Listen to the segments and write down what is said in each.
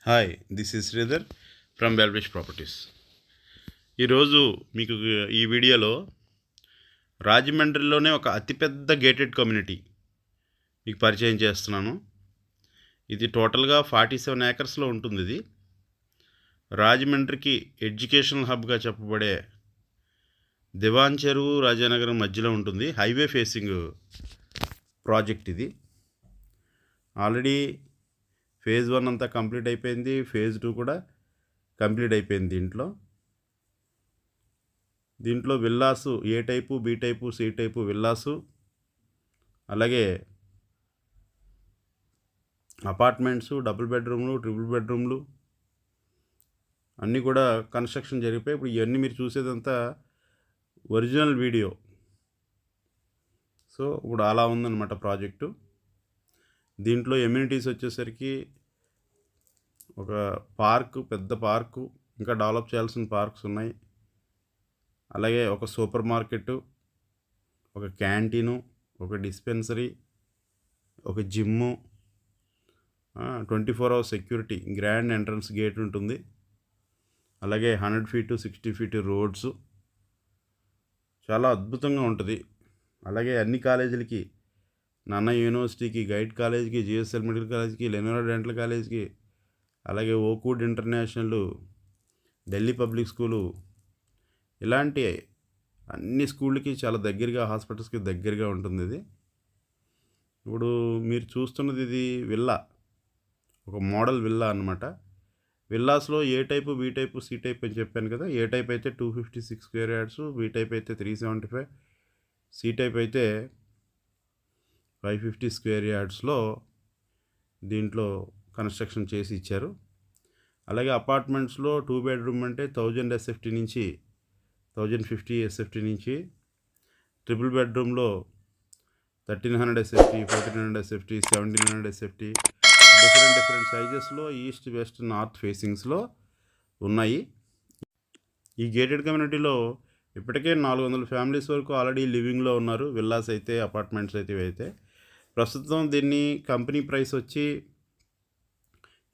Hi, this is Sridhar from well wish properties. ఈరోజు మీకు ఈ వీడియోలో రాజమండ్రిలోనే ఒక అతిపెద్ద గేటెడ్ కమ్యూనిటీ మీకు పరిచయం చేస్తున్నాను. ఇది టోటల్గా 47 ఏకర్స్లో ఉంటుంది. ఇది రాజమండ్రికి ఎడ్యుకేషనల్ హబ్గా చెప్పబడే దివాన్ చెరువు రాజానగరం మధ్యలో ఉంటుంది. హైవే ఫేసింగ్ ప్రాజెక్ట్ ఇది. ఆల్రెడీ ఫేజ్ 1 అంతా కంప్లీట్ అయిపోయింది. ఫేజ్ 2 కూడా కంప్లీట్ అయిపోయింది. దీంట్లో villas A type, B type, C type villas, అలాగే అపార్ట్మెంట్స్, డబుల్ బెడ్రూమ్లు, ట్రిపుల్ బెడ్రూమ్లు అన్నీ కూడా కన్స్ట్రక్షన్ జరిగిపోయి ఇప్పుడు ఇవన్నీ మీరు చూసేదంతా ఒరిజినల్ వీడియో. సో ఇప్పుడు అలా ఉందన్నమాట ప్రాజెక్టు. దీంట్లో ఎమ్యూనిటీస్ వచ్చేసరికి ఒక పార్కు, పెద్ద పార్కు, ఇంకా డెవలప్ చేయాల్సిన పార్క్స్ ఉన్నాయి. అలాగే ఒక సూపర్ మార్కెట్, ఒక క్యాంటీను, ఒక డిస్పెన్సరీ, ఒక gym, 24 hours security, grand entrance gate ఉంటుంది. అలాగే 100 feet 60 feet రోడ్స్, చాలా అద్భుతంగా ఉంటుంది. అలాగే అన్ని కాలేజీలకి, నాన్న యూనివర్సిటీకి, గైడ్ కాలేజీకి, జిఎస్ఎల్ మెడికల్ కాలేజీకి, లెనోరా డెంటల్ కాలేజీకి, అలాగే Oakwood international, Delhi public school, ఇలాంటి అన్ని స్కూళ్ళకి చాలా దగ్గరగా, హాస్పిటల్స్కి దగ్గరగా ఉంటుంది. ఇది ఇప్పుడు మీరు చూస్తున్నది ఇది విల్లా, ఒక మోడల్ విల్లా అన్నమాట. విల్లాస్లో A type, B type, C type అని చెప్పాను కదా. ఏ టైప్ అయితే 256 square yards, బి టైప్ అయితే 375, సి టైప్ అయితే 550 square yardsలో దీంట్లో కన్స్ట్రక్షన్ చేసి ఇచ్చారు. అలాగే అపార్ట్మెంట్స్లో 2 bedroom అంటే 1000 SFT నుంచి 1050 SFT నుంచి, ట్రిపుల్ బెడ్రూమ్లో 1300 SFT, 1400 SFT, 1700 SFT, డిఫరెంట్ సైజెస్లో ఈస్ట్, వెస్ట్, నార్త్ ఫేసింగ్స్లో ఉన్నాయి. ఈ గేటెడ్ కమ్యూనిటీలో ఇప్పటికే 400 ఫ్యామిలీస్ వరకు ఆల్రెడీ లివింగ్లో ఉన్నారు. విల్లాస్ అయితే, అపార్ట్మెంట్స్ అయితే ప్రస్తుతం దీన్ని కంపెనీ ప్రైస్ వచ్చి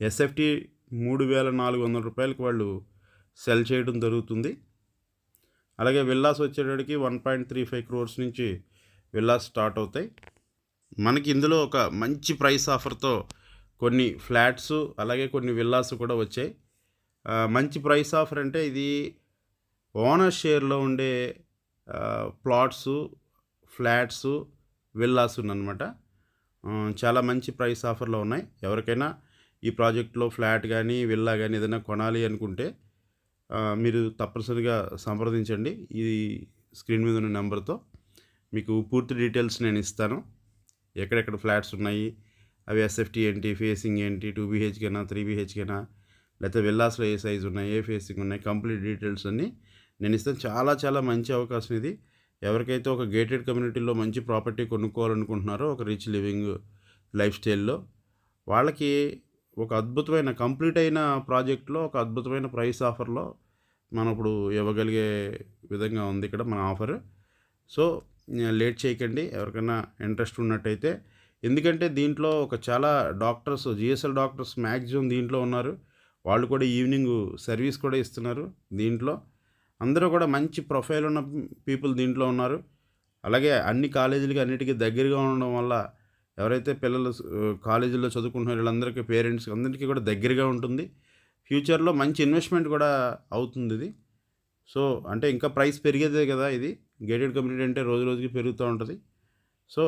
SFT 3400 రూపాయలకి వాళ్ళు సెల్ చేయడం జరుగుతుంది. అలాగే విల్లాస్ వచ్చేటప్పటికి 1.35 crores నుంచి విల్లాస్ స్టార్ట్ అవుతాయి. మనకి ఇందులో ఒక మంచి ప్రైస్ ఆఫర్తో కొన్ని ఫ్లాట్స్, అలాగే కొన్ని విల్లాస్ కూడా వచ్చాయి. మంచి ప్రైస్ ఆఫర్ అంటే ఇది ఓనర్ షేర్లో ఉండే ప్లాట్సు, ఫ్లాట్సు, విల్లాస్ ఉన్నమాట. చాలా మంచి ప్రైస్ ఆఫర్లో ఉన్నాయి. ఎవరికైనా ఈ ప్రాజెక్ట్లో ఫ్లాట్ కానీ, విల్లా కానీ ఏదైనా కొనాలి అనుకుంటే మీరు తప్పనిసరిగా సంప్రదించండి. ఈ స్క్రీన్ మీద ఉన్న నెంబర్తో మీకు పూర్తి డీటెయిల్స్ నేను ఇస్తాను. ఎక్కడెక్కడ ఫ్లాట్స్ ఉన్నాయి, అవి SFT ఏంటి, ఫేసింగ్ ఏంటి, 2 BHK 3 BHK, లేకపోతే విల్లాస్లో ఏ సైజు ఉన్నాయి, ఏ ఫేసింగ్ ఉన్నాయి, కంప్లీట్ డీటెయిల్స్ అన్నీ నేను ఇస్తాను. చాలా మంచి అవకాశం ఇది. ఎవరికైతే ఒక గేటెడ్ కమ్యూనిటీలో మంచి ప్రాపర్టీ కొనుక్కోవాలనుకుంటున్నారో, ఒక రిచ్ లివింగ్ లైఫ్ స్టైల్లో, వాళ్ళకి ఒక అద్భుతమైన కంప్లీట్ అయిన ప్రాజెక్ట్లో ఒక అద్భుతమైన ప్రైస్ ఆఫర్లో మనం ఇప్పుడు ఇవ్వగలిగే విధంగా ఉంది ఇక్కడ మన ఆఫర్. సో లేట్ చేయకండి ఎవరికైనా ఇంట్రెస్ట్ ఉన్నట్టయితే. ఎందుకంటే దీంట్లో ఒక చాలా డాక్టర్స్, GSL డాక్టర్స్ మ్యాక్సిమం దీంట్లో ఉన్నారు. వాళ్ళు కూడా ఈవినింగ్ సర్వీస్ కూడా ఇస్తున్నారు. దీంట్లో అందరూ కూడా మంచి ప్రొఫైల్ ఉన్న పీపుల్ దీంట్లో ఉన్నారు. అలాగే అన్ని కాలేజీలకి అన్నిటికీ దగ్గరగా ఉండడం వల్ల ఎవరైతే పిల్లలు కాలేజీల్లో చదువుకుంటున్నారో వీళ్ళందరికీ, పేరెంట్స్ అందరికీ కూడా దగ్గరగా ఉంటుంది. ఫ్యూచర్లో మంచి ఇన్వెస్ట్మెంట్ కూడా అవుతుంది ఇది. సో అంటే ఇంకా ప్రైస్ పెరిగేదే కదా. ఇది గేటెడ్ కమ్యూనిటీ అంటే రోజు రోజుకి పెరుగుతూ ఉంటుంది. సో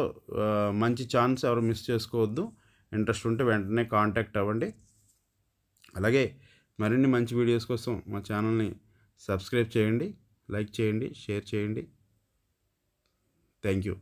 మంచి ఛాన్స్ ఎవరు మిస్ చేసుకోవద్దు. ఇంట్రెస్ట్ ఉంటే వెంటనే కాంటాక్ట్ అవ్వండి. అలాగే మరిన్ని మంచి వీడియోస్ కోసం మా ఛానల్ని సబ్స్క్రైబ్ చేయండి, లైక్ చేయండి, షేర్ చేయండి. Thank you.